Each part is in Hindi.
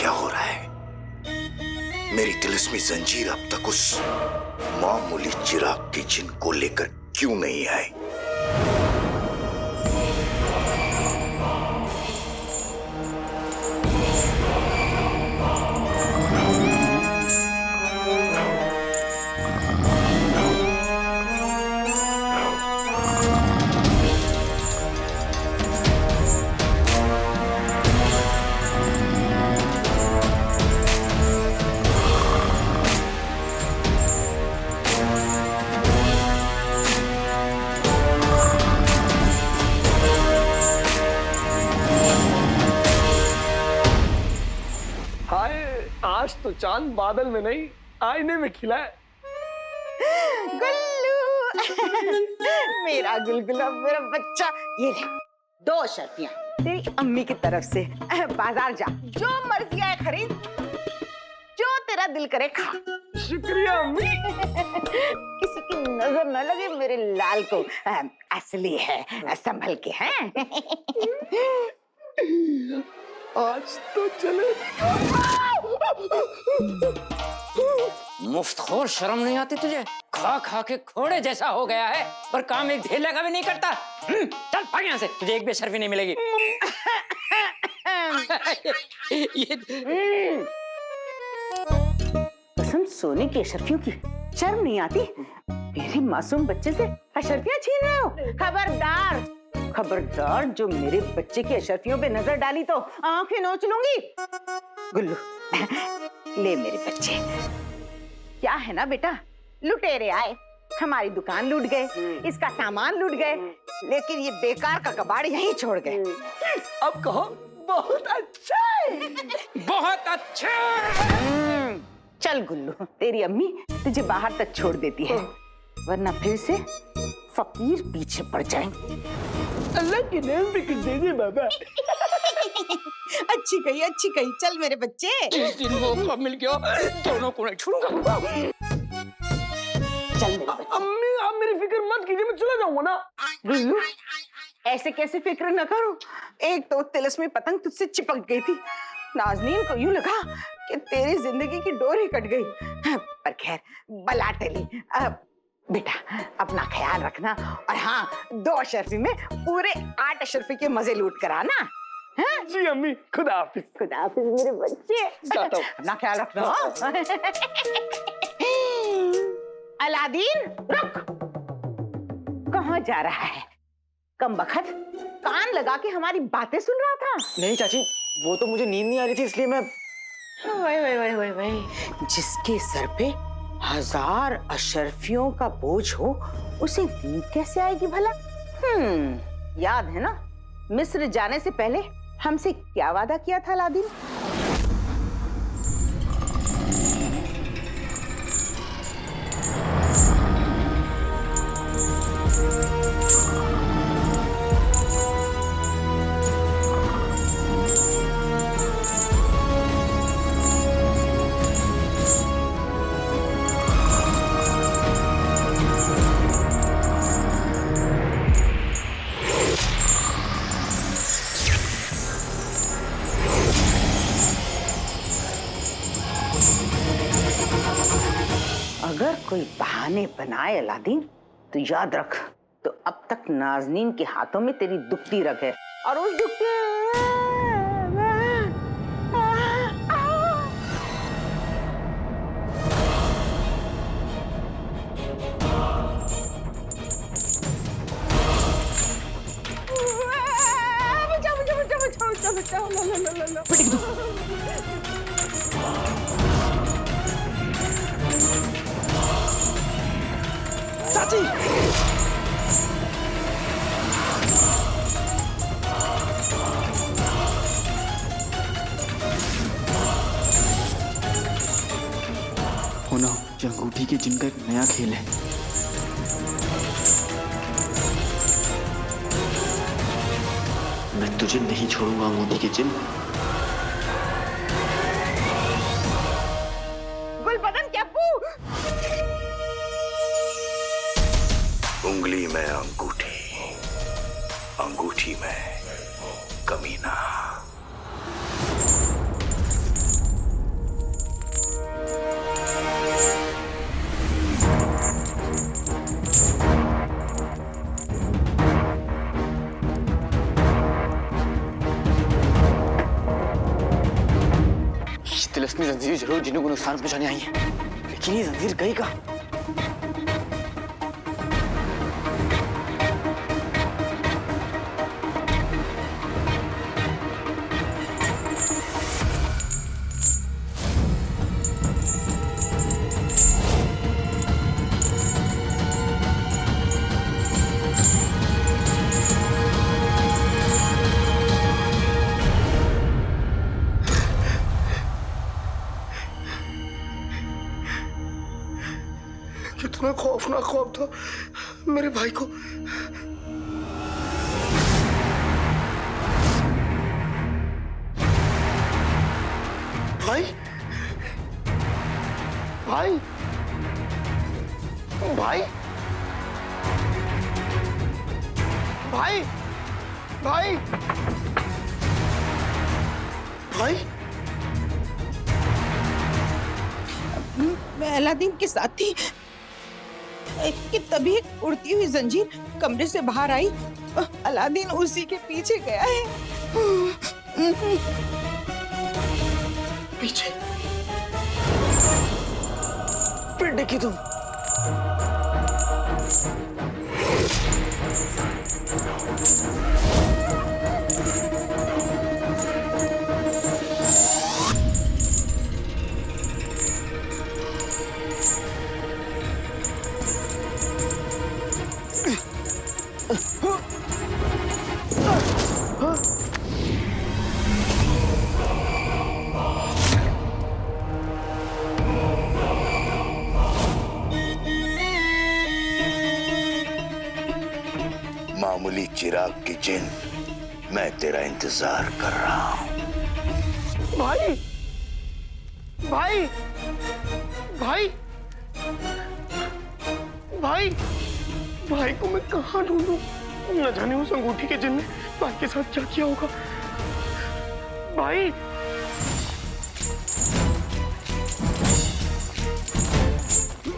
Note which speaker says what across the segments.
Speaker 1: क्या हो रहा है? मेरी तिलिस्मी जंजीर अब तक उस मामूली चिराग की जिन को लेकर क्यों नहीं आई?
Speaker 2: आज तो चांद बादल में नहीं आईने में खिला है।
Speaker 3: गुल्लू मेरा गुलगुला, मेरा बच्चा। ये ले 2 शर्तियां तेरी अम्मी की तरफ से। बाजार जा, जो मर्जी आए खरीद, जो तेरा दिल करे खा।
Speaker 2: शुक्रिया अम्मी।
Speaker 3: किसी की नजर न लगे मेरे लाल को। असली है, संभल के हैं।
Speaker 2: आज तो चले।
Speaker 4: मुफ्तखोर, शर्म नहीं आती तुझे? खा खा के घोड़े जैसा हो गया है, पर काम एक ढेले का भी नहीं करता। चल भाग यहाँ से, तुझे एक भी शर्फी नहीं मिलेगी।
Speaker 3: कसम सोने की अशर्फियों की, शर्म नहीं आती? मेरे मासूम बच्चे से अशर्फियां छीन रहे हो? खबरदार खबरदार, जो मेरे बच्चे की अशर्फियों पे नजर डाली तो आंखें नोच लूंगी। गुल्लू ले मेरे बच्चे। क्या है ना बेटा, लुटेरे आए, हमारी दुकान लूट गए, इसका सामान लूट गए, लेकिन ये बेकार का कबाड़ यहीं छोड़ गए।
Speaker 2: अब कहो बहुत अच्छे,
Speaker 4: बहुत अच्छे।
Speaker 3: चल गुल्लू, तेरी अम्मी तुझे बाहर तक छोड़ देती है, वरना फिर से फकीर पीछे पड़ जाएंगे।
Speaker 2: अल्लाह की नेम भी कर देंगे बाबा।
Speaker 3: अच्छी कही, चल मेरे बच्चे।
Speaker 4: इस दिन मौका मिल गया, दोनों को नहीं छोड़ूंगा।
Speaker 3: चल मेरे बच्चे।
Speaker 2: अम्मी आप मेरी फिक्र मत कीजिए, मैं चला जाऊंगा ना।
Speaker 3: गुल्लू ऐसे कैसे फिक्र न करो, एक तो तिलिस्मी पतंग तुझसे चिपक गई थी, नाज़नीन को यूं लगा कि तेरी जिंदगी की डोरी कट गई, पर खैर बला टली। बेटा अपना ख्याल रखना, और हाँ 2 अशर्फी में पूरे 8 अशर्फी के मजे लूट कर आना। हाँ?
Speaker 2: जी अम्मी, खुदा हाफिज।
Speaker 3: खुदा हाफिज मेरे बच्चे।
Speaker 2: जाता हूँ।
Speaker 3: अपना ख्याल रखना। अलादीन रुक, कहाँ जा रहा है? कम बखत कान लगा के हमारी बातें सुन रहा था।
Speaker 5: नहीं चाची, वो तो मुझे नींद नहीं आ रही थी, इसलिए मैं।
Speaker 3: वही जिसके सर पे 1000 अशर्फियों का बोझ हो, उसे नींद कैसे आएगी भला? याद है ना मिस्र जाने से पहले हमसे क्या वादा किया था अलादीन? अगर कोई बहाने बनाए अलादीन तो याद रख, तो अब तक नाज़नीन के हाथों में तेरी दुखती रग है, और उस दुखती बचाओ पिटिक दो।
Speaker 5: चाची होना, ये अंगूठी के जिन का एक नया खेल है। मैं तुझे नहीं छोड़ूंगा अंगूठी के जिन।
Speaker 3: गुलबदन कैपू।
Speaker 1: उंगली में अंगूठी, अंगूठी में कमीना।
Speaker 5: तिलस्मी जंजीर जरूर जिन्हों को नुकसान पहुंचाने आई है, लेकिन ये जंजीर गई कहाँ?
Speaker 2: कितना खौफनाक ख्वाब था मेरे भाई को। भाई भाई भाई भाई भाई भाई
Speaker 6: मैं अलादीन के साथ थी कि तभी एक उड़ती हुई जंजीर कमरे से बाहर आई। अलादीन उसी के पीछे गया है।
Speaker 2: पीछे
Speaker 5: फिर देखी तुम।
Speaker 1: मामूली चिराग की जिन, मैं तेरा इंतजार कर रहा हूं।
Speaker 2: भाई भाई भाई भाई भाई को मैं कहाँ ढूंढूं? न जाने उस अंगूठी के जिन ने भाई के साथ क्या किया होगा। भाई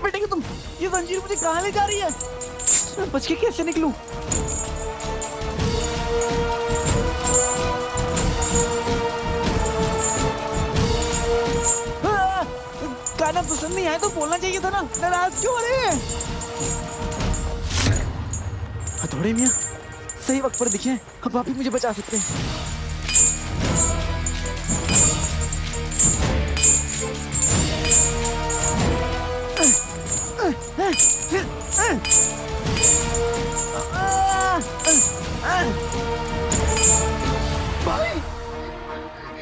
Speaker 5: बेटे तुम, ये जंजीर मुझे कहाँ ले जा रही है? मैं बच के कैसे निकलूं? गाना पसंद नहीं आया तो बोलना चाहिए था ना, नाराज क्यों हो रहे हैं? हथौड़े मियां सही वक्त पर दिखे, अब आप ही मुझे बचा सकते हैं।
Speaker 2: भाई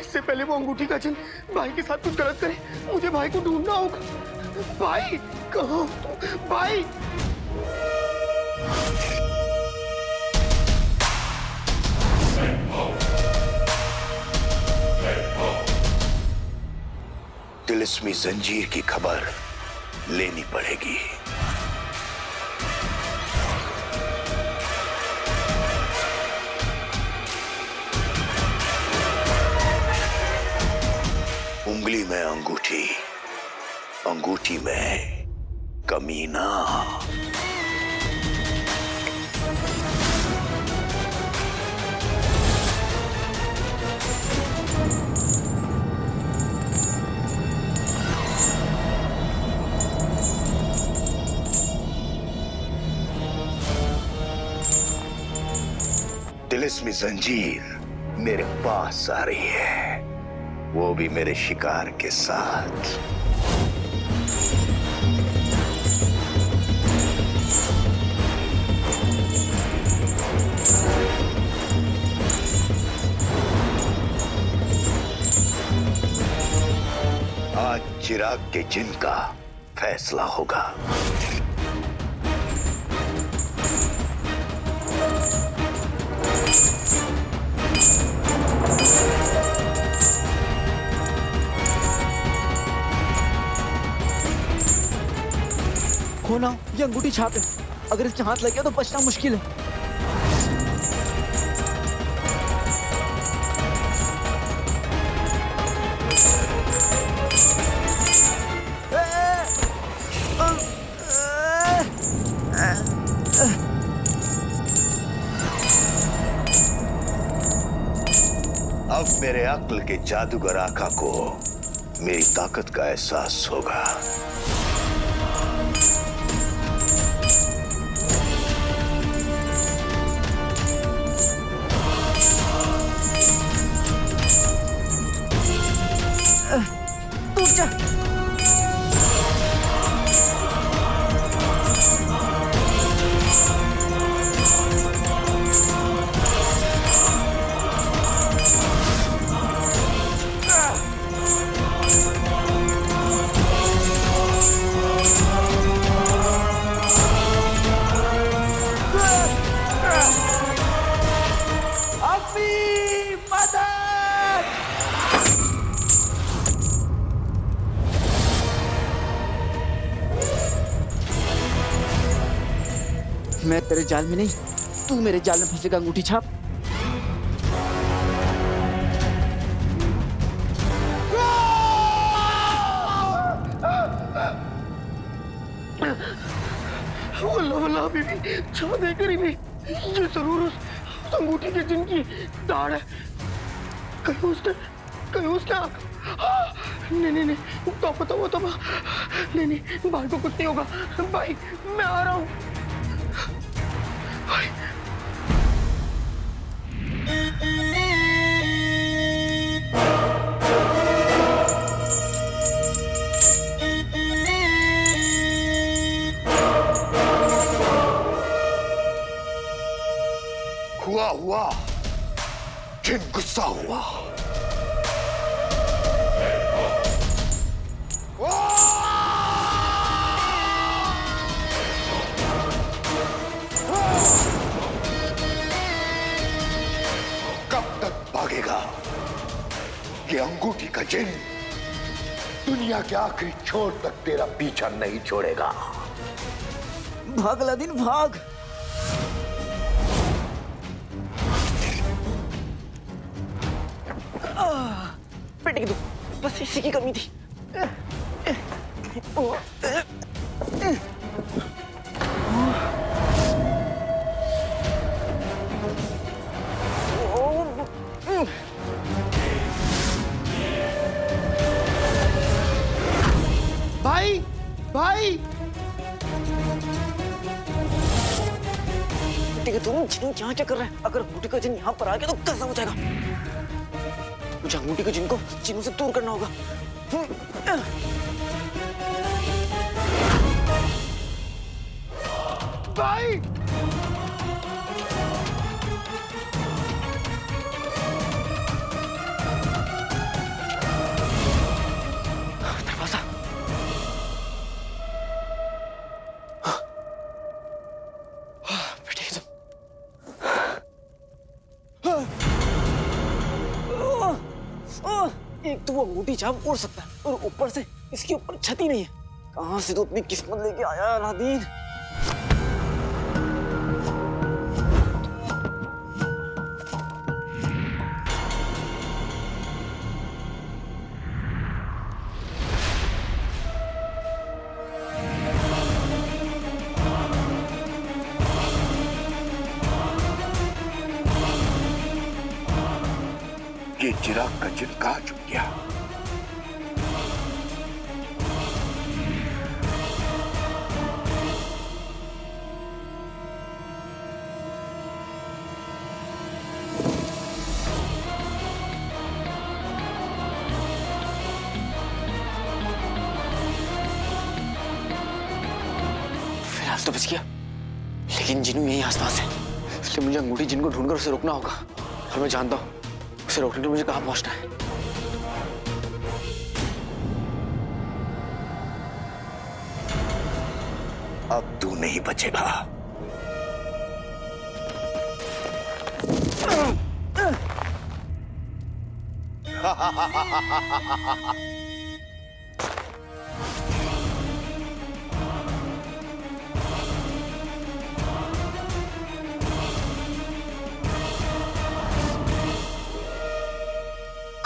Speaker 2: इससे पहले वो अंगूठी का जिन भाई के साथ कुछ गलत करे, मुझे भाई को ढूंढना होगा। भाई कहाँ हो तुम? भाई
Speaker 1: तिलिस्मी जंजीर की खबर लेनी पड़ेगी। उंगली में अंगूठी, अंगूठी में कमीना। तिलिस्मी जंजीर मेरे पास आ रही है, वो भी मेरे शिकार के साथ। आज चिराग के जिन का फैसला होगा।
Speaker 5: खोना, ये अंगूठी छाप है, अगर इसके हाथ लग गया तो बचना मुश्किल है।
Speaker 1: अब मेरे अक्ल के जादूगर आका को मेरी ताकत का एहसास होगा।
Speaker 5: तू जा। अपनी मदद। मैं तेरे जाल में नहीं, तू मेरे जाल में फंसेगा अंगूठी छाप।
Speaker 2: वल्ला वल्ला बीबी छा दे करीबी, ये जरूर उस अंगूठी के जिन की दाढ़ है। कहीं उसने हाँ, नहीं तोबा नहीं भाई को कुछ नहीं होगा। भाई मैं आ रहा हूँ भाई।
Speaker 1: हुआ जिन गुस्सा हुआ। कब तक भागेगा ये अंगूठी का जिन? दुनिया के आखिरी छोर तक तेरा पीछा नहीं छोड़ेगा।
Speaker 5: भाग अलादीन भाग। बेटे की तू बस इसी की कमी थी।
Speaker 2: भाई भाई
Speaker 5: ठीक है, तुम जिन यहाँ क्या कर रहे हैं? अगर अंगूठी का जिन यहाँ पर आ गया तो कैसा हो जाएगा? मुझे अंगूठी के जिन को जिनों से दूर करना होगा।
Speaker 2: भाई
Speaker 5: दरवाजा। बेटे एक तो वो अंगूठी छाप उड़ सकता है और ऊपर से इसके ऊपर छत ही नहीं है। कहां से तो अपनी किस्मत लेके आया अलादीन।
Speaker 1: ये चिराग का जिन कहां छुप गया?
Speaker 5: फिलहाल तो बच गया, लेकिन जिनू यही आसपास है, इसलिए मुझे अंगूठी जिन को ढूंढकर उसे रोकना होगा। और मैं जानता हूँ उसे रोकने के लिए मुझे कहाँ पहुंचना है।
Speaker 1: अब तू नहीं बचेगा।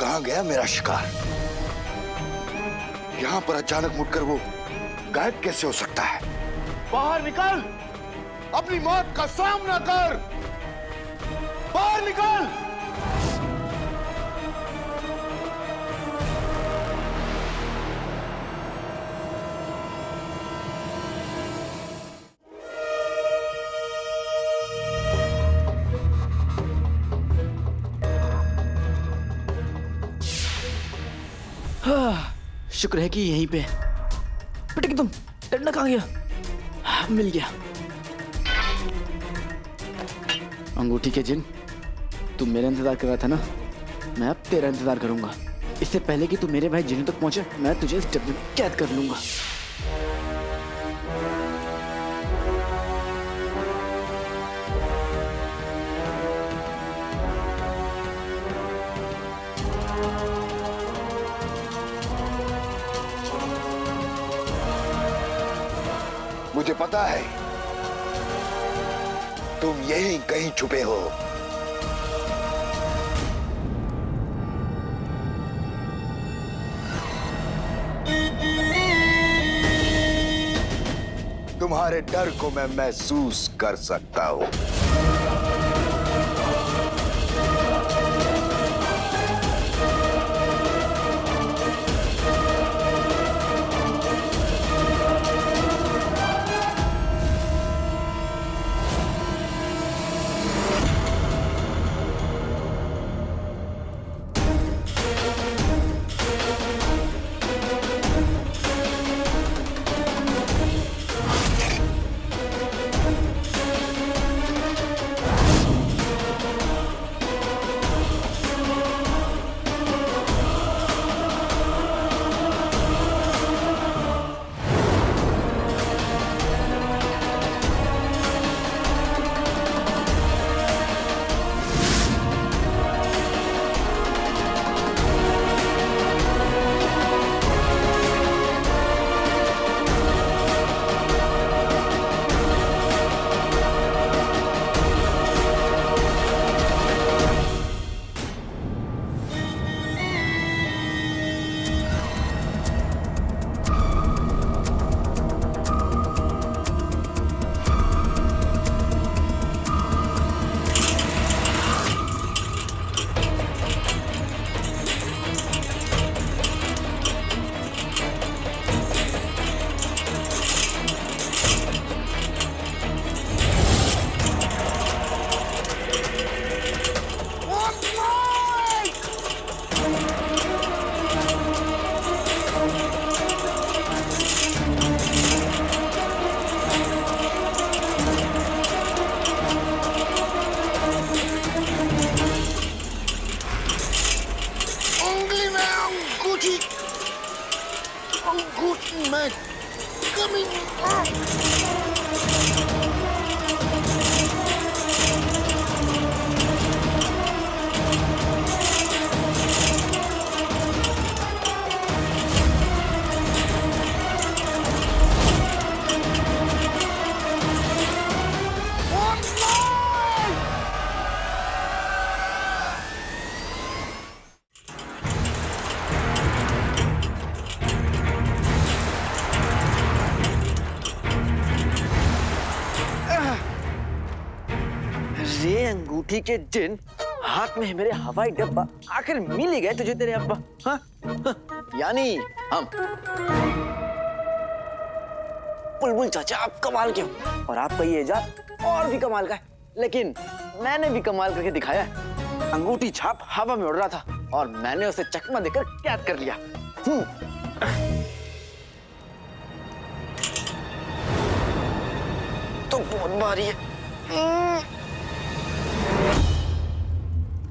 Speaker 1: कहां गया मेरा शिकार? यहां पर अचानक मुड़कर वो गायब कैसे हो सकता है? बाहर निकल, अपनी मौत का सामना कर। बाहर निकल।
Speaker 5: शुक्र है कि यहीं पे है। बेटे तुम डंडा कहाँ गया? मिल गया। अंगूठी के जिन, तू मेरा इंतजार कर रहा था ना, मैं अब तेरा इंतजार करूंगा। इससे पहले कि तू मेरे भाई जिन्हों तक पहुंचे, मैं तुझे इस डब्बे में कैद कर लूंगा।
Speaker 1: मुझे पता है तुम यहीं कहीं छुपे हो। तुम्हारे डर को मैं महसूस कर सकता हूं। अंगूठी में कमी।
Speaker 5: रे अंगूठी के जिन, हाथ में मेरे हवाई डब्बा, आखिर मिल ही गए तुझे तेरे अब्बा। हाँ? यानी हम। बुलबुल चाचा आप कमाल के हो और आपका ये इजाद और भी कमाल का है, लेकिन मैंने भी कमाल करके दिखाया है। अंगूठी छाप हवा में उड़ रहा था और मैंने उसे चकमा देकर कैद कर लिया। तो बहुत भारी है।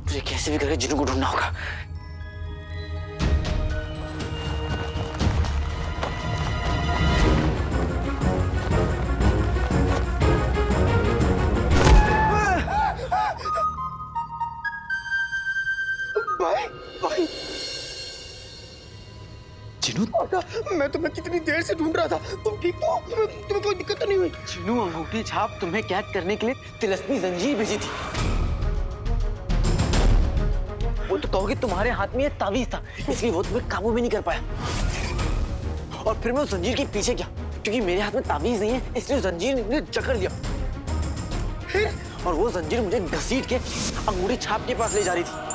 Speaker 5: तुझे कैसे भी करके जिन्नू को ढूंढना होगा।
Speaker 2: भाई
Speaker 5: जिन्नू,
Speaker 2: मैं तुम्हें कितनी देर से ढूंढ रहा था। तुम ठीक तो हो? तुम्हें कोई दिक्कत तो नहीं हुई?
Speaker 5: जिन्नू अंगूठी छाप तुम्हें कैद करने के लिए तिलस्मी जंजीर भेजी थी। वो तो कहोगे तुम्हारे हाथ में ये तावीज था, इसलिए वो तुम्हें काबू भी नहीं कर पाया। और फिर मैं उस जंजीर के पीछे गया, क्योंकि मेरे हाथ में तावीज नहीं है, इसलिए जंजीर ने मुझे जकड़ लिया। और वो जंजीर मुझे घसीट के अंगूठी छाप के पास ले जा रही थी।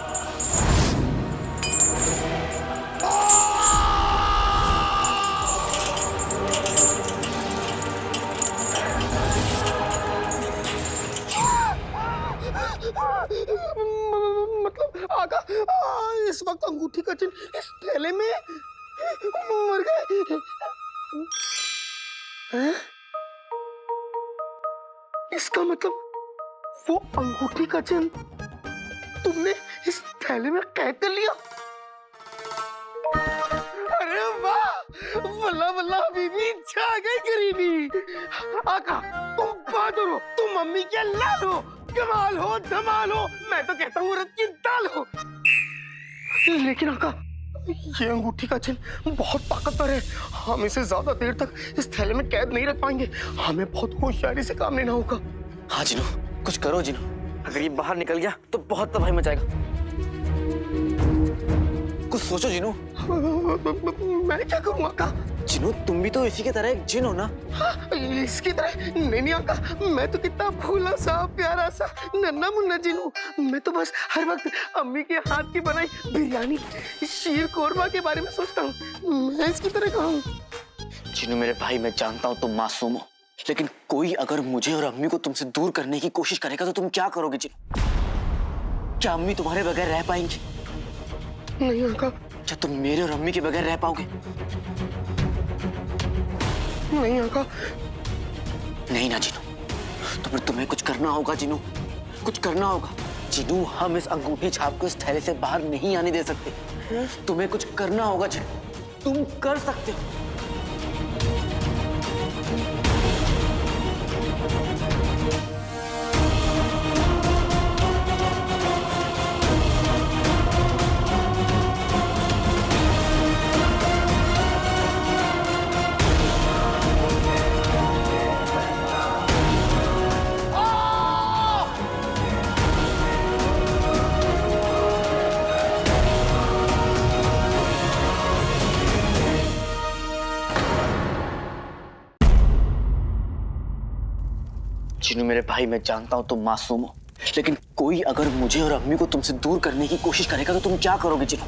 Speaker 2: मतलब आका, इस वक्त अंगूठी का चिन्ह इस थैले में मर गए। हैं? इसका मतलब वो अंगूठी का चिन्ह तुमने इस थैले में कैद कर लिया। अरे वाह, वल्ला वल्ला बीबी, छा गई गरीबी। आका तुम बहादुर हो, तुम मम्मी के लाल हो, कमाल हो, धमाल हो, मैं तो कहता हूँ उड़द की दाल हो। लेकिन आका, ये अंगूठी का चिन्ह बहुत ताकतवर है, हम इसे ज्यादा देर तक इस थैले में कैद नहीं रख पाएंगे, हमें बहुत होशियारी से काम लेना होगा।
Speaker 5: हाँ जिनू, कुछ करो जिनू, अगर ये बाहर निकल गया तो बहुत तबाही मचाएगा। कुछ सोचो जिनू।
Speaker 2: मैं क्या करूँ आका?
Speaker 5: जिनू, तुम भी तो इसी की तरह एक जिन हो ना।
Speaker 2: हाँ, इसकी तरह नहीं आका, मैं तो कितना भोला सा, प्यारा सा, नन्हा मुन्ना जिन हूँ। मैं तो बस हर वक्त अम्मी के हाथ की बनाई बिरयानी, शीर कोरमा के बारे में सोचता हूँ। मैं इसकी तरह कहूँ?
Speaker 5: जिनू मेरे भाई, मैं जानता हूँ तुम मासूम हो, लेकिन कोई अगर मुझे और अम्मी को तुमसे दूर करने की कोशिश करेगा तो तुम क्या करोगे जिनू? क्या अम्मी तुम्हारे बगैर रह पाएंगी?
Speaker 2: नहीं आका।
Speaker 5: क्या तुम मेरे और अम्मी के बगैर रह पाओगे?
Speaker 2: नहीं आका।
Speaker 5: नहीं ना जिनू, तो फिर तुम्हें कुछ करना होगा जिनू, कुछ करना होगा। जिनू, हम इस अंगूठी छाप को इस थैले से बाहर नहीं आने दे सकते। तुम्हें कुछ करना होगा जिनू, तुम कर सकते हो। जिनू मेरे भाई, मैं जानता हूं तुम मासूम हो, लेकिन कोई अगर मुझे और अम्मी को तुमसे दूर करने की कोशिश करेगा तो तुम क्या करोगे जिनू?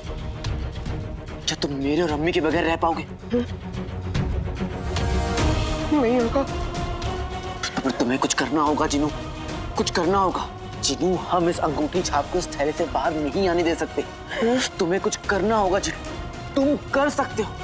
Speaker 5: क्या तुम मेरे और अम्मी के बगैर रह पाओगे?
Speaker 2: नहीं आका।
Speaker 5: तो फिर तुम्हें कुछ करना होगा जिनू, कुछ करना होगा। जिनू, हम इस अंगूठी छाप को इस थैले से बाहर नहीं आने दे सकते। तुम्हें कुछ करना होगा जिनू, तुम कर सकते हो।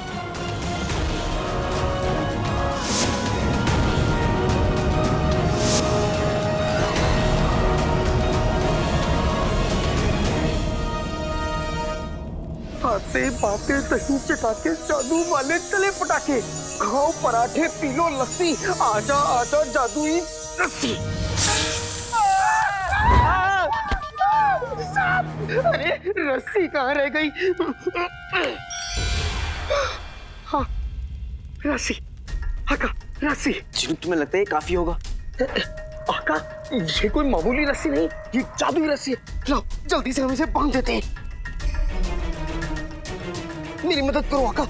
Speaker 2: आते बातें दही चटाके, जादू वाले चले पटाखे, खाओ पराठे, पी लो लस्सी, आजा आजा जादुई रस्सी। अरे रस्सी कहाँ रह गई? हाँ, रस्सी। आका, रस्सी।
Speaker 5: जिनू, तुम्हें लगता है ये काफी होगा?
Speaker 2: आका, ये कोई मामूली रस्सी नहीं, ये जादुई रस्सी है। लाओ जल्दी से हम इसे बांध देते हैं। मेरी मदद करो आका।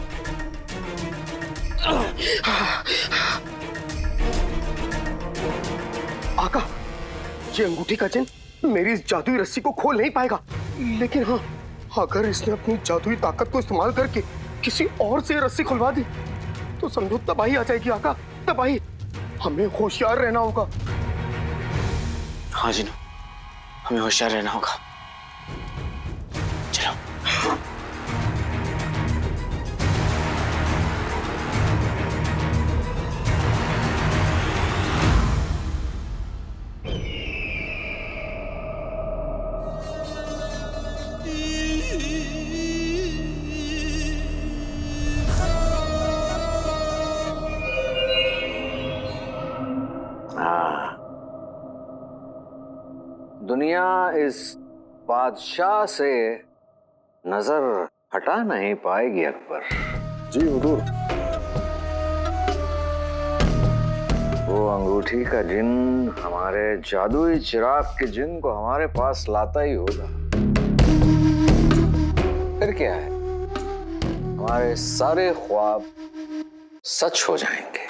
Speaker 2: आका, ये अंगूठी का चिन्ह मेरी इस जादुई रस्सी को खोल नहीं पाएगा, लेकिन हाँ, अगर इसने अपनी जादुई ताकत को इस्तेमाल करके किसी और से रस्सी खुलवा दी तो समझो तबाही आ जाएगी आका, तबाही। हमें होशियार रहना होगा।
Speaker 5: हाँ जिनू, हमें होशियार रहना होगा। चलो।
Speaker 7: दुनिया इस बादशाह से नजर हटा नहीं पाएगी अकबर।
Speaker 1: जी हुजूर।
Speaker 7: वो अंगूठी का जिन हमारे जादुई चिराग के जिन को हमारे पास लाता ही होगा। फिर क्या है, हमारे सारे ख्वाब सच हो जाएंगे।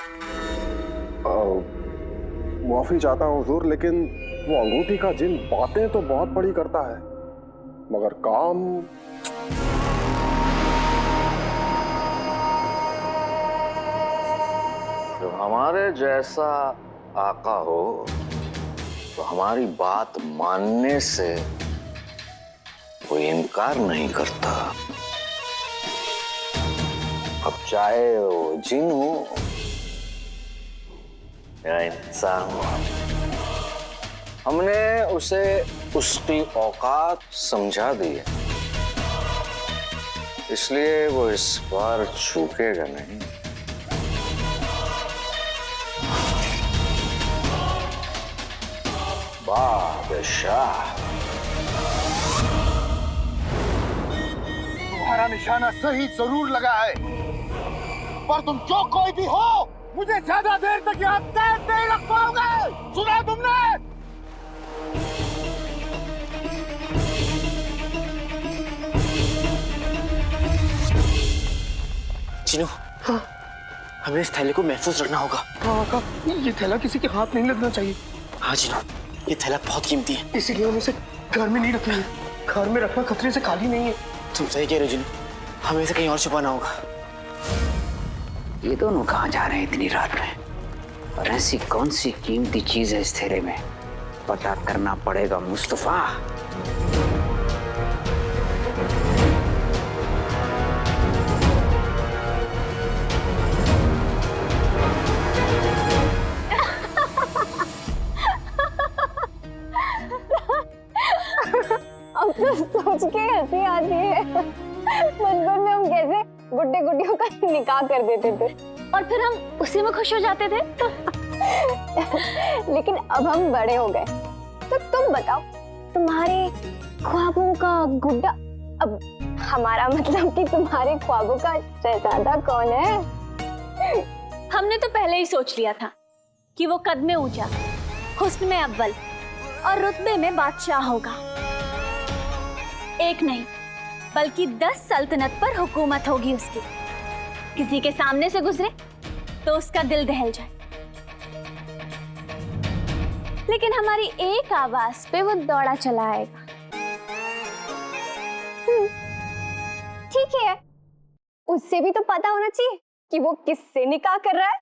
Speaker 1: माफी चाहता हूँ हुजूर, लेकिन वो अंगूठी का जिन बातें तो बहुत बड़ी करता है, मगर काम
Speaker 7: जो हमारे जैसा आका हो तो हमारी बात मानने से कोई इनकार नहीं करता। चाहे वो जिन हो या इंसान हो, हमने उसे उसकी औकात समझा दी है, इसलिए वो इस बार चूकेगा नहीं। बादशाह,
Speaker 1: तुम्हारा निशाना सही जरूर लगा है, पर तुम जो कोई भी हो, मुझे ज्यादा देर तक यहाँ कैद नहीं रख पाओगे। सुना तुमने?
Speaker 5: चिनू,
Speaker 2: हाँ
Speaker 5: हमें इस थैले को महफूज रखना होगा।
Speaker 2: हाँ आका, ये थैला किसी के हाथ नहीं लगना चाहिए।
Speaker 5: हाँ चिनू, ये थैला बहुत कीमती है।
Speaker 2: इसीलिए हम इसे घर में नहीं रखेंगे। घर में रखना खतरे से खाली नहीं है।
Speaker 5: तुम सही कह रहे हो चिनू, हमें इसे कहीं और छुपाना होगा।
Speaker 4: ये दोनों कहाँ जा रहे हैं इतनी रात में? और ऐसी कौन सी कीमती चीज है इस थैले में? पता करना पड़ेगा मुस्तफा।
Speaker 8: अब तो सोच के हंसी आती है। बचपन में हम कैसे गुड्डे गुड्डियों का निकाह कर देते थे और फिर हम उसी में खुश हो जाते थे। लेकिन अब हम बड़े हो गए, तो तुम बताओ, तुम्हारे ख्वाबों का गुड्डा, अब हमारा मतलब कि तुम्हारे ख्वाबों का शहजादा कौन है?
Speaker 9: हमने तो पहले ही सोच लिया था कि वो कद में ऊंचा, हुस्न में अव्वल और रुतबे में बादशाह होगा। एक नहीं बल्कि 10 सल्तनत पर हुकूमत होगी उसकी। किसी के सामने से गुजरे तो उसका दिल दहल जाए, लेकिन हमारी एक आवाज पे वो दौड़ा चला आएगा।
Speaker 8: ठीक है, उससे भी तो पता होना चाहिए कि वो किससे निकाह कर रहा है।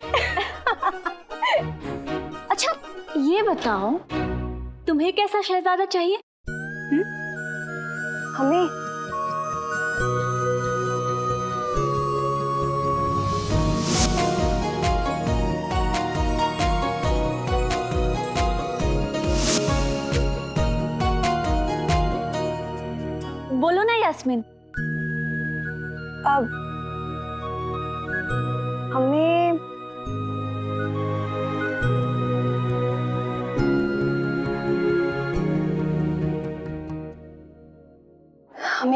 Speaker 9: अच्छा ये बताओ, तुम्हें कैसा शहजादा चाहिए?
Speaker 8: हमें
Speaker 9: बोलो ना यास्मीन।
Speaker 8: अब हमें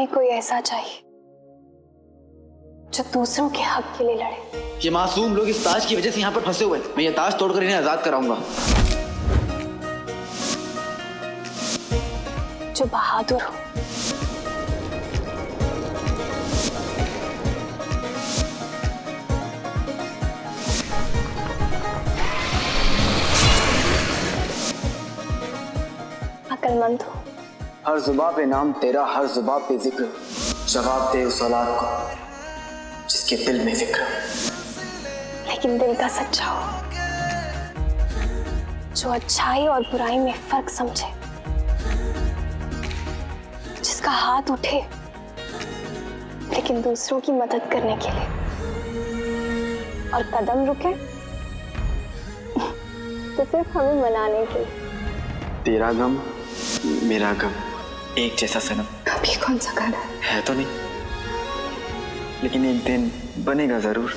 Speaker 8: कोई ऐसा चाहिए जो दूसरों के हक के लिए लड़े।
Speaker 5: ये मासूम लोग इस ताज की वजह से यहाँ पर फंसे हुए हैं। मैं ये ताज तोड़कर इन्हें आजाद कराऊंगा।
Speaker 8: जो बहादुर हो, अक्लमंद हो।
Speaker 5: हर जुबां पे नाम तेरा, हर जुबां पे जिक्र, जवाब दे उस औलाद को जिसके दिल में फिक्र हो।
Speaker 8: लेकिन दिल का सच्चा हो, जो अच्छाई और बुराई में फर्क समझे, जिसका हाथ उठे लेकिन दूसरों की मदद करने के लिए, और कदम रुके तो सिर्फ हमें मनाने के लिए।
Speaker 5: तेरा गम मेरा गम एक जैसा सनम।
Speaker 8: अभी कौन सा घर
Speaker 5: है तो नहीं, लेकिन एक दिन बनेगा जरूर।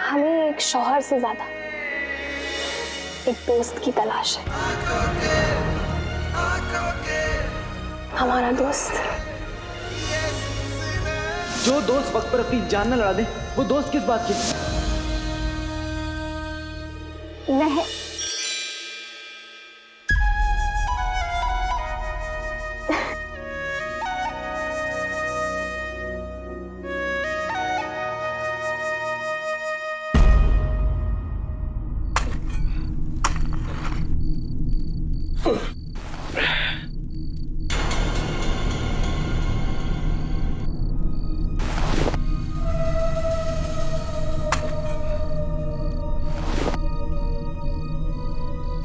Speaker 8: हमें एक शौहर से ज्यादा एक दोस्त की तलाश है। हमारा दोस्त,
Speaker 5: जो दोस्त वक्त पर अपनी जान न लड़ा दे, वो दोस्त किस बात की?
Speaker 8: मैं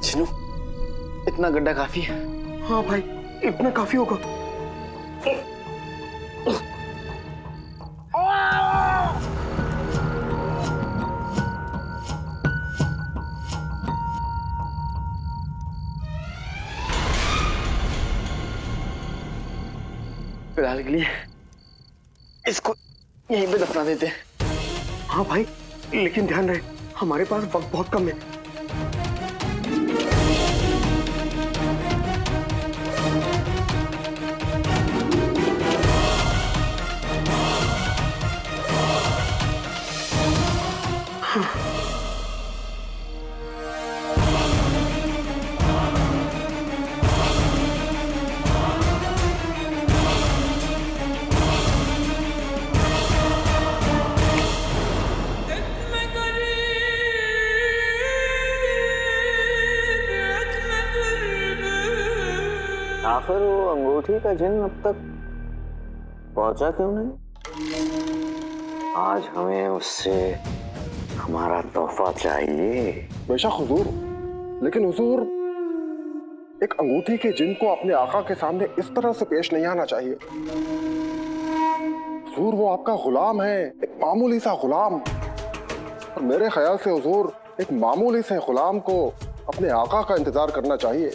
Speaker 5: चिनू, इतना गड्ढा काफी है।
Speaker 2: हाँ भाई, इतना काफी होगा।
Speaker 5: फिलहाल के लिए इसको यहीं पे दफना देते हैं।
Speaker 2: हाँ भाई, लेकिन ध्यान रहे हमारे पास वक्त बहुत कम है।
Speaker 7: आखिर वो अंगूठी का जिन अब तक पहुंचा क्यों नहीं? आज हमें उससे हमारा तोहफा चाहिए।
Speaker 10: बेशक हुजूर, लेकिन हुजूर एक अंगूठी के जिन को अपने आका के सामने इस तरह से पेश नहीं आना चाहिए। हुजूर वो आपका गुलाम है, एक मामूली सा गुलाम। और मेरे ख्याल से हुजूर एक मामूली से गुलाम को अपने आका का इंतजार करना चाहिए।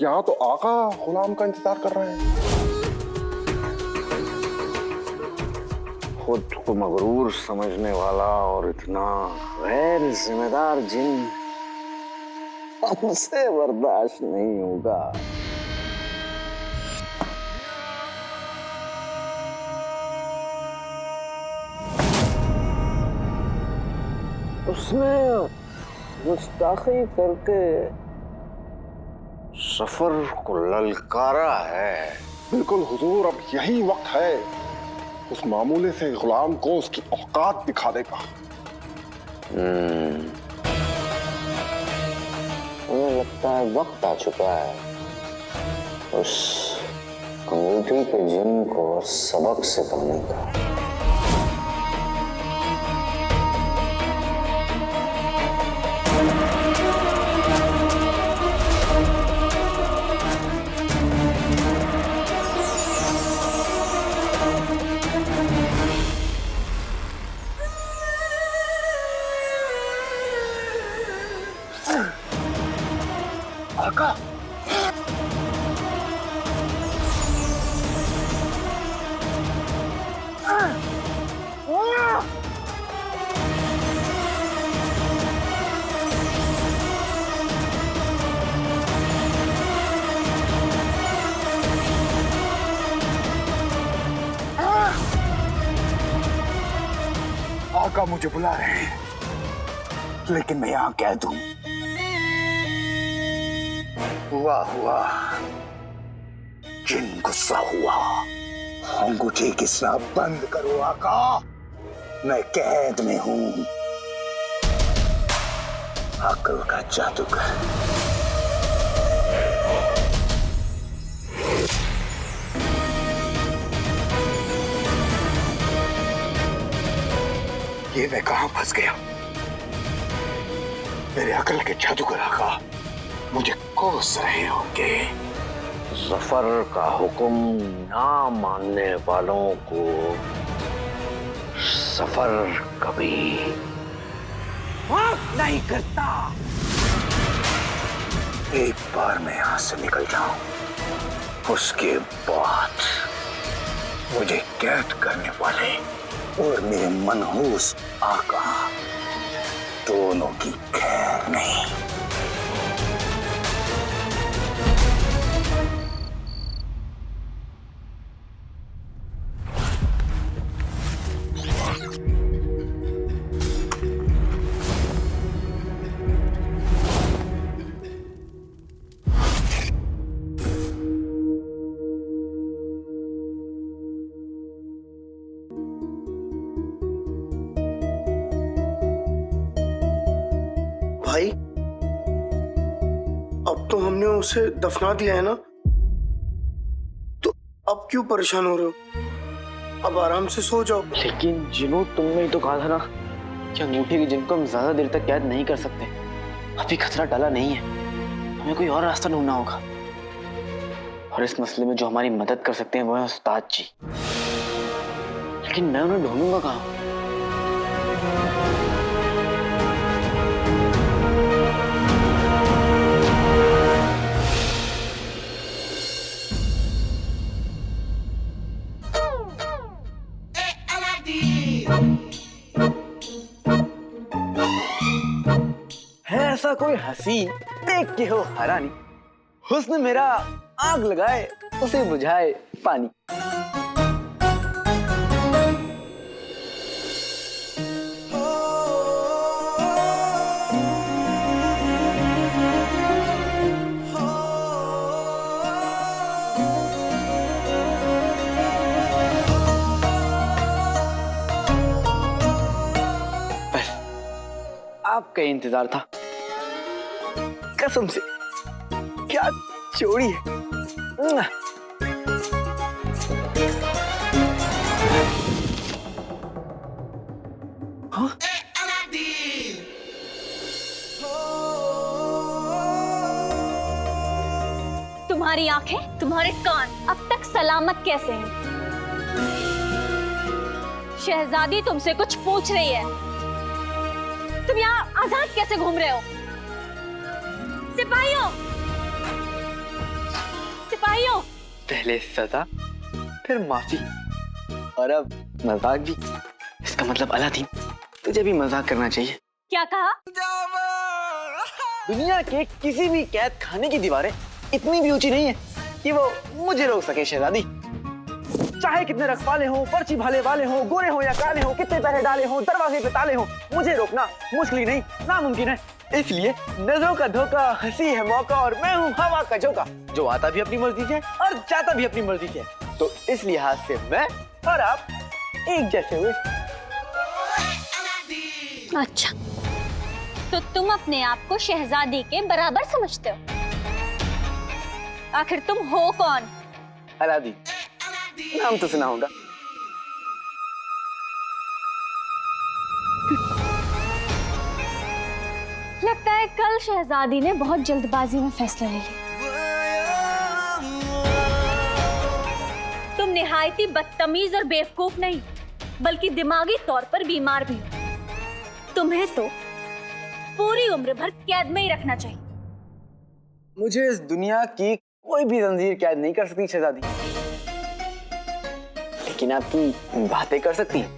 Speaker 10: यहाँ तो आका गुलाम का इंतजार कर रहे हैं।
Speaker 7: खुद को मगरूर समझने वाला और इतना गैर जिम्मेदार जिन हमसे बर्दाश्त नहीं होगा। उसने गुस्ताखी करके सफर को ललकारा है।
Speaker 10: बिल्कुल हुजूर, अब यही वक्त है उस मामूली से गुलाम को उसकी औकात दिखा देगा।
Speaker 7: मुझे लगता है वक्त आ चुका है उस अंगूठी के जिन को सबक सिखाने का।
Speaker 1: आका मुझे बुला रहे हैं, लेकिन मैं यहां कह दूं, हुआ जिन गुस्सा हुआ। अंगूठी घिसना बंद करो आका, मैं कैद में हूं। अक्ल का जादूगर। ये मैं कहां फंस गया? मेरे अकल के जादूगर आका मुझे कोस रहे होंगे।
Speaker 7: जफर का हुक्म ना मानने वालों को सफर कभी
Speaker 1: माफ नहीं करता। एक बार मैं यहां से निकल जाऊं, उसके बाद मुझे कैद करने वाले और मेरे मनहूस आका दोनों की खैर नहीं।
Speaker 2: भाई, अब तो हमने उसे दफना दिया है ना, तो अब क्यों परेशान हो रहे हो? अब आराम से सो जाओ।
Speaker 5: लेकिन जिनू, तुमने ही तो कहा था ना कि अंगूठी के जिन को हम ज्यादा देर तक कैद नहीं कर सकते। अभी खतरा टला नहीं है, हमें कोई और रास्ता ढूंढना होगा। और इस मसले में जो हमारी मदद कर सकते हैं वो है उस्ताद जी। लेकिन मैं उन्हें ढूंढूंगा कहाँ? है ऐसा कोई हसीन देख के हो हैरानी, हुस्न मेरा आग लगाए उसे बुझाए पानी। बस आपका इंतजार था, कसम से क्या जोड़ी है। हाँ?
Speaker 9: तुम्हारी आंखें, तुम्हारे कान अब तक सलामत कैसे हैं? शहजादी तुमसे कुछ पूछ रही है। तुम यहाँ आजाद कैसे घूम रहे हो? सिपाहियों, सिपाहियों!
Speaker 5: पहले सजा, फिर माफी, और अब मजाक भी। इसका मतलब अलादीन, तुझे भी मजाक करना चाहिए।
Speaker 9: क्या कहा?
Speaker 5: दुनिया के किसी भी कैद खाने की दीवारें इतनी भी ऊंची नहीं है कि वो मुझे रोक सके शहजादी। चाहे कितने रखवाले हो, पर्ची भाले वाले हो, गोरे हो या काले हो, कितने पहरे डाले हो, दरवाजे पे ताले हो, मुझे रोकना मुश्किल नहीं, नामुमकिन है। इसलिए नजरों का धोखा, हंसी है मौका, और मैं हूँ हवा का झोंका, जो आता भी अपनी मर्जी से और जाता भी अपनी मर्जी से। तो इस लिहाज से मैं और आप एक जैसे हुए।
Speaker 9: अच्छा, तो तुम अपने आप को शहजादी के बराबर समझते हो? आखिर तुम हो कौन?
Speaker 5: अलादीन, नाम तो सुना होगा।
Speaker 9: लगता है कल शहजादी ने बहुत जल्दबाजी में फैसला ले लिया। तुम निहायती बदतमीज और बेवकूफ नहीं, बल्कि दिमागी तौर पर बीमार भी हो। तुम्हें तो पूरी उम्र भर कैद में ही रखना चाहिए।
Speaker 5: मुझे इस दुनिया की कोई भी जंजीर कैद नहीं कर सकती शहजादी, लेकिन आपकी बातें कर सकती हैं।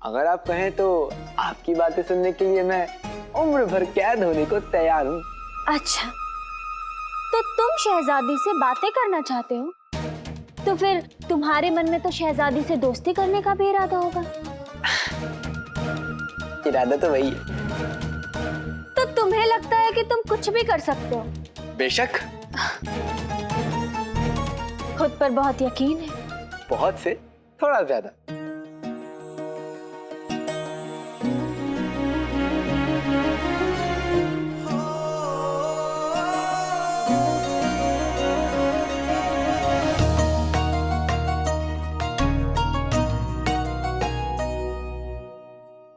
Speaker 5: अगर आप कहें तो आपकी बातें सुनने के लिए मैं उम्र भर कैद होने को तैयार हूँ।
Speaker 9: अच्छा, तो तुम शहजादी से बातें करना चाहते हो, तो फिर तुम्हारे मन में तो शहजादी से दोस्ती करने का भी इरादा होगा।
Speaker 5: इरादा तो वही है।
Speaker 9: तो तुम्हें लगता है कि तुम कुछ भी कर सकते हो?
Speaker 5: बेशक।
Speaker 9: खुद पर बहुत यकीन है।
Speaker 5: बहुत से थोड़ा ज्यादा।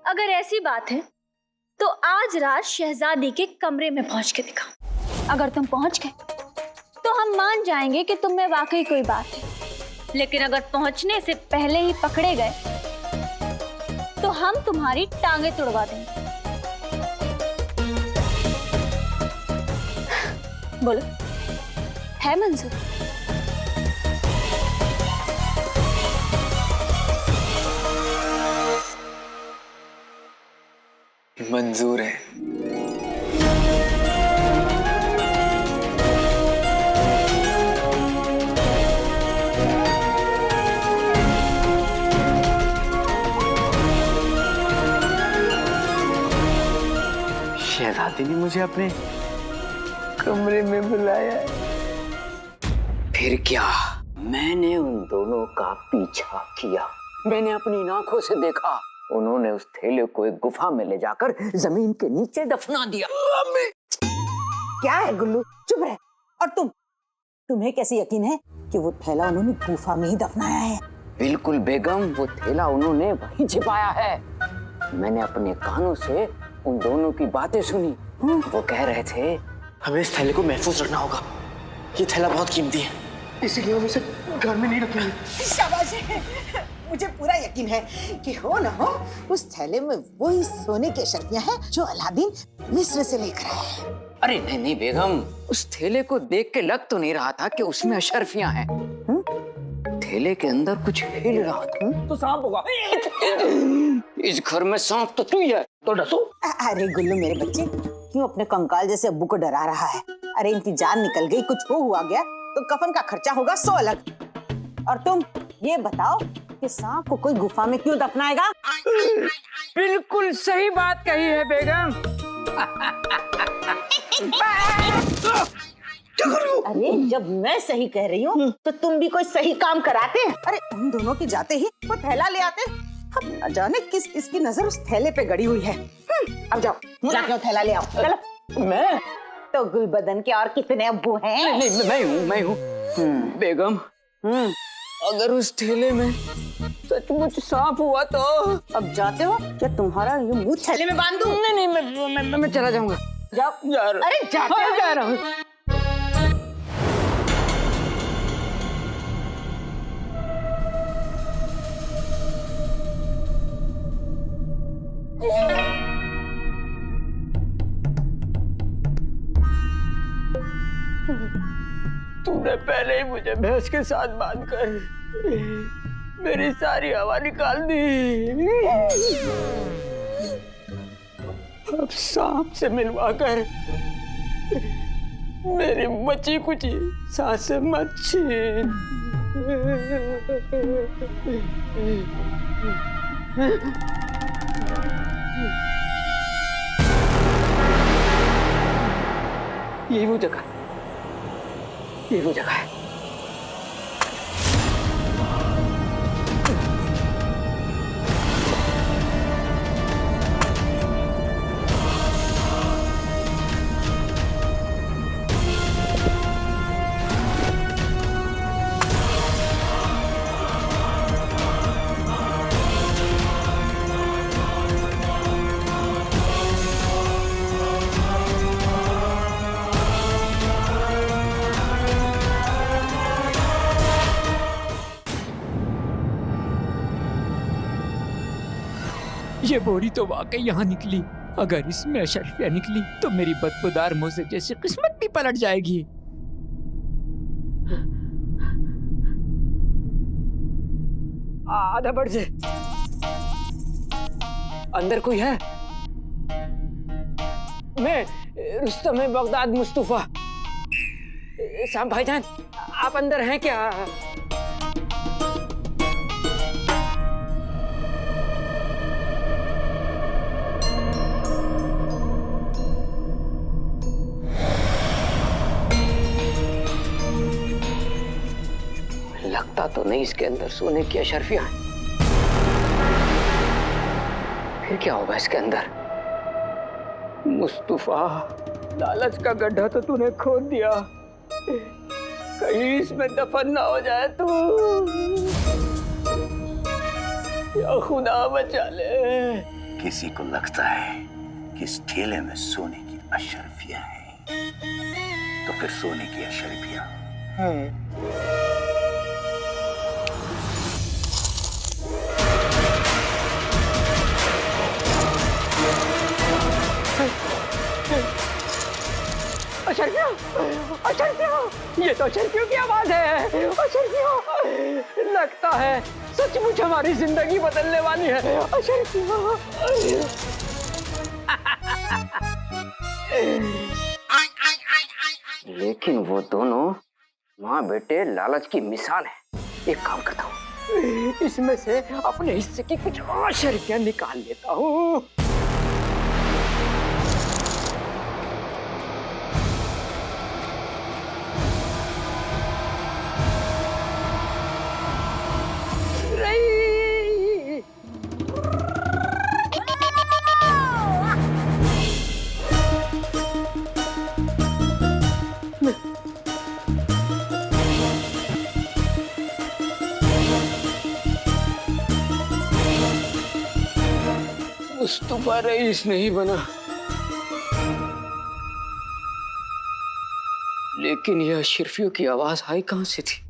Speaker 9: अगर ऐसी बात है तो आज रात शहजादी के कमरे में पहुंच के दिखाओ। अगर तुम पहुंच गए तो हम मान जाएंगे कि तुम में वाकई कोई बात है, लेकिन अगर पहुंचने से पहले ही पकड़े गए तो हम तुम्हारी टांगे तुड़वा देंगे। बोलो, है मंजूर?
Speaker 5: मंजूर है। शहजादी ने मुझे अपने कमरे में बुलाया है।
Speaker 4: फिर क्या? मैंने उन दोनों का पीछा किया। मैंने अपनी आंखों से देखा। उन्होंने उस थैले को एक गुफा में ले जाकर जमीन के नीचे दफना दिया।
Speaker 3: क्या है गुल्लू, चुप रह। और तुम्हें कैसे यकीन है कि वो थैला उन्होंने गुफा में ही दफनाया है?
Speaker 4: बिल्कुल बेगम, वो थैला उन्होंने वहीं छिपाया है। मैंने अपने कानों से उन दोनों की बातें सुनी। वो कह रहे थे
Speaker 5: हमें इस थैले को महफूज रखना होगा। ये थैला बहुत कीमती है, इसीलिए हम इसे घर में नहीं रखेंगे।
Speaker 6: शाबाश है। मुझे पूरा यकीन है कि हो ना हो उस थैले में वही सोने की अशर्फियां हैं जो अलादीन मिस्र से लेकर आया है।
Speaker 4: अरे नहीं नहीं बेगम, उस थैले को देख के लग तो नहीं रहा था कि उसमें अशर्फियां हैं। थैले के अंदर कुछ हिल रहा था।
Speaker 5: तो सांप होगा।
Speaker 4: इस घर में सांप तो तू ही है, तो डसो।
Speaker 3: अरे गुल्लू मेरे बच्चे, क्यों अपने कंकाल जैसे अब्बू को डरा रहा है? अरे इनकी जान निकल गई, कुछ हुआ गया तो कफन का खर्चा होगा 100 अलग। और तुम ये बताओ कि सांप को कोई गुफा में क्यों दफनाएगा?
Speaker 4: बिल्कुल सही बात कही है बेगम।
Speaker 3: अरे जब मैं सही कह रही हूँ तो तुम भी कोई सही काम कराते। अरे उन दोनों के जाते ही वो थैला ले आते। अब न जाने किस किसकी नजर उस थैले पे गड़ी हुई है। अब जाओ जाके वो थैला ले आओ। चलो।
Speaker 4: मैं
Speaker 3: तो गुलबदन के और कितने अब्बू हैं?
Speaker 4: नहीं, मैं हूँ। बेगम, अगर उस थैले में सचमुच सांप हुआ तो?
Speaker 3: अब जाते हो या तुम्हारा ये मुंह थैले में बांध दूं?
Speaker 4: नहीं, मैं चला जाऊंगा।
Speaker 3: जाओ। अरे जाते हो?
Speaker 4: जा रहा हूँ। तूने पहले ही मुझे भैंस के साथ बांधकर मेरी सारी हवा निकाल दी। अब सांप से मिलवाकर मेरी बची कुची सांसें मत छीन। यही वो जगह है।
Speaker 11: ये बोरी तो वाकई यहाँ निकली। अगर इसमें अशरफिया निकली तो मेरी बदबूदार मुंह से जैसे किस्मत भी पलट जाएगी।
Speaker 4: आधा बढ़ से अंदर कोई है? मैं रुस्तम बगदाद मुस्तफा। साहब भाईजान, आप अंदर हैं क्या? लगता तो नहीं इसके अंदर सोने की अशरफियां हैं। फिर क्या होगा इसके अंदर? मुस्तफा, लालच का गड्ढा तो तूने खोद दिया, कहीं इसमें दफन ना हो जाए तो। या खुदा बचा ले।
Speaker 1: किसी को लगता है कि इस ठेले में सोने की अशरफियां हैं, तो फिर सोने की अशरफियां
Speaker 4: अशरफिया, ये तो अशरफियों की आवाज है। अशरफिया, लगता है सचमुच हमारी जिंदगी बदलने वाली है। अशरफिया। लेकिन वो दोनों माँ बेटे लालच की मिसाल है। एक काम करता हूँ, इसमें से अपने हिस्से की कुछ और अशरफियां निकाल लेता हूँ। मुस्तफा रईस नहीं बना, लेकिन यह अशरफियों की आवाज आई कहां से थी?